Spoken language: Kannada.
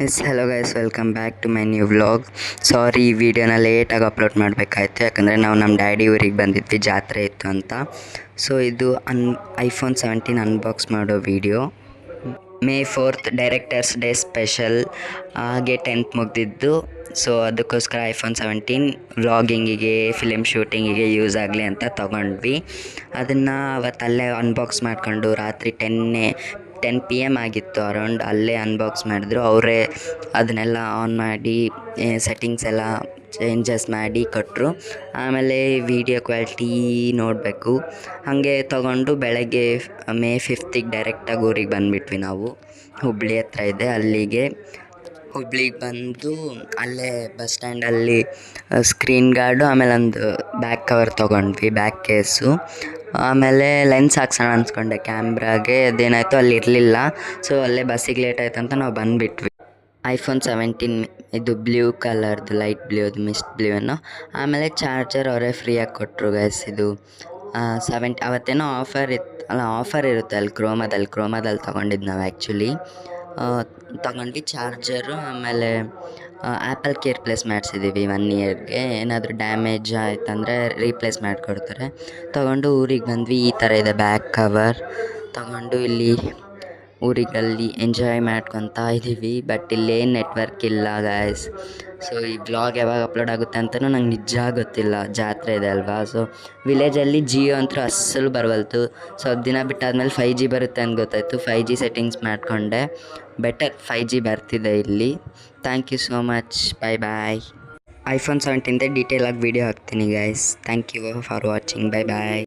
S hello guys, welcome back to my new vlog. Sorry, ಈ ವಿಡಿಯೋನ ಲೇಟಾಗಿ ಅಪ್ಲೋಡ್ ಮಾಡಬೇಕಾಯ್ತು, ಯಾಕಂದರೆ ನಾವು ನಮ್ಮ ಡ್ಯಾಡಿ ಊರಿಗೆ ಬಂದಿದ್ವಿ, ಜಾತ್ರೆ ಇತ್ತು ಅಂತ. ಸೊ ಇದು ಐಫೋನ್ 17 ಅನ್ಬಾಕ್ಸ್ ಮಾಡೋ video. May 4th directors day special, ಹಾಗೆ 10th ಮುಗಿದಿದ್ದು. ಸೊ ಅದಕ್ಕೋಸ್ಕರ ಐಫೋನ್ 17 ವ್ಲಾಗಿಂಗಿಗೆ, ಫಿಲಿಮ್ ಶೂಟಿಂಗಿಗೆ ಯೂಸ್ ಆಗಲಿ ಅಂತ ತೊಗೊಂಡ್ವಿ. ಅದನ್ನು ಅವತ್ತಲ್ಲೇ ಅನ್ಬಾಕ್ಸ್ ಮಾಡ್ಕೊಂಡು ರಾತ್ರಿ 10 PM ಆಗಿತ್ತು ಅರೌಂಡ್. ಅಲ್ಲೇ ಅನ್ಬಾಕ್ಸ್ ಮಾಡಿದ್ರು ಅವರೇ. ಅದನ್ನೆಲ್ಲ ಆನ್ ಮಾಡಿ ಸೆಟ್ಟಿಂಗ್ಸ್ ಎಲ್ಲ ಚೇಂಜಸ್ ಮಾಡಿ ಕೊಟ್ಟರು. ಆಮೇಲೆ ವಿಡಿಯೋ ಕ್ವಾಲಿಟಿ ನೋಡಬೇಕು. ಹಾಗೆ ತೊಗೊಂಡು ಬೆಳಗ್ಗೆ ಮೇ 5th ಡೈರೆಕ್ಟಾಗಿ ಊರಿಗೆ ಬಂದುಬಿಟ್ವಿ ನಾವು. ಹುಬ್ಳಿ ಹತ್ರ ಇದೆ, ಅಲ್ಲಿಗೆ ಹುಬ್ಳಿಗೆ ಬಂದು ಅಲ್ಲೇ ಬಸ್ ಸ್ಟ್ಯಾಂಡಲ್ಲಿ ಸ್ಕ್ರೀನ್ ಗಾರ್ಡು, ಆಮೇಲೆ ಒಂದು ಬ್ಯಾಕ್ ಕವರ್ ತೊಗೊಂಡ್ವಿ, ಬ್ಯಾಕ್ ಕೇಸು. ಆಮೇಲೆ ಲೆನ್ಸ್ ಹಾಕ್ಸೋಣ ಅನ್ಸ್ಕೊಂಡೆ ಕ್ಯಾಮ್ರಾಗೆ, ಅದೇನಾಯಿತು ಅಲ್ಲಿ ಇರಲಿಲ್ಲ. ಸೊ ಅಲ್ಲೇ ಬಸ್ಸಿಗೆ ಲೇಟ್ ಆಯ್ತು ಅಂತ ನಾವು ಬಂದುಬಿಟ್ವಿ. ಐಫೋನ್ 17 ಇದು ಬ್ಲೂ ಕಲರ್ದು, ಲೈಟ್ ಬ್ಲೂ, ಅದು ಮಿಸ್ಟ್ ಬ್ಲೂ ಅನ್ನೋ. ಆಮೇಲೆ ಚಾರ್ಜರ್ ಅವರೇ ಫ್ರೀಯಾಗಿ ಕೊಟ್ಟರು ಗೈಸ್. ಇದು ಅವತ್ತೇನೋ ಆಫರ್ ಇರುತ್ತೆ ಅಲ್ಲಿ ಕ್ರೋಮಾದಲ್ಲಿ ತೊಗೊಂಡಿದ್ದು ನಾವು ಆ್ಯಕ್ಚುಲಿ. ತೊಗೊಂಡು ಚಾರ್ಜರು, ಆಮೇಲೆ ಆ್ಯಪಲ್ ಕೇರ್ ಪ್ಲೇಸ್ ಮಾಡಿಸಿದ್ದೀವಿ 1 ಇಯರ್ಗೆ. ಏನಾದರೂ ಡ್ಯಾಮೇಜ್ ಆಯ್ತಂದರೆ ರೀಪ್ಲೇಸ್ ಮಾಡಿಕೊಡ್ತಾರೆ. ತೊಗೊಂಡು ಊರಿಗೆ ಬಂದ್ವಿ. ಈ ಥರ ಇದೆ ಬ್ಯಾಕ್ ಕವರ್. ತೊಗೊಂಡು ಇಲ್ಲಿ ಊರಿಗಲ್ಲಿ ಎಂಜಾಯ್ ಮಾಡ್ಕೊತಾ ಇದ್ದೀವಿ. ಬಟ್ ಇಲ್ಲೇನು ನೆಟ್ವರ್ಕ್ ಇಲ್ಲ ಗಾಯ್ಸ್. ಸೊ ಈ ಬ್ಲಾಗ್ ಯಾವಾಗ ಅಪ್ಲೋಡ್ ಆಗುತ್ತೆ ಅಂತಲೂ ನಂಗೆ ನಿಜ ಗೊತ್ತಿಲ್ಲ, ಜಾತ್ರೆ ಇದೆ ಅಲ್ವಾ. ಸೊ ವಿಲೇಜಲ್ಲಿ ಜಿಯೋ ಅಂತೂ ಅಸ್ಸಲು ಬರವಲ್ತು. ಸ್ವಲ್ಪ ದಿನ ಬಿಟ್ಟಾದ್ಮೇಲೆ 5G ಬರುತ್ತೆ ಅಂತ ಗೊತ್ತಾಯಿತು. 5G ಸೆಟ್ಟಿಂಗ್ಸ್ ಮಾಡಿಕೊಂಡೆ, ಬೆಟರ್ 5G ಬರ್ತಿದೆ ಇಲ್ಲಿ. Thank you so much, bye. IPhone 17 ಡೀಟೇಲಾಗಿ ವೀಡಿಯೋ ಹಾಕ್ತೀನಿ guys. Thank you for watching, bye.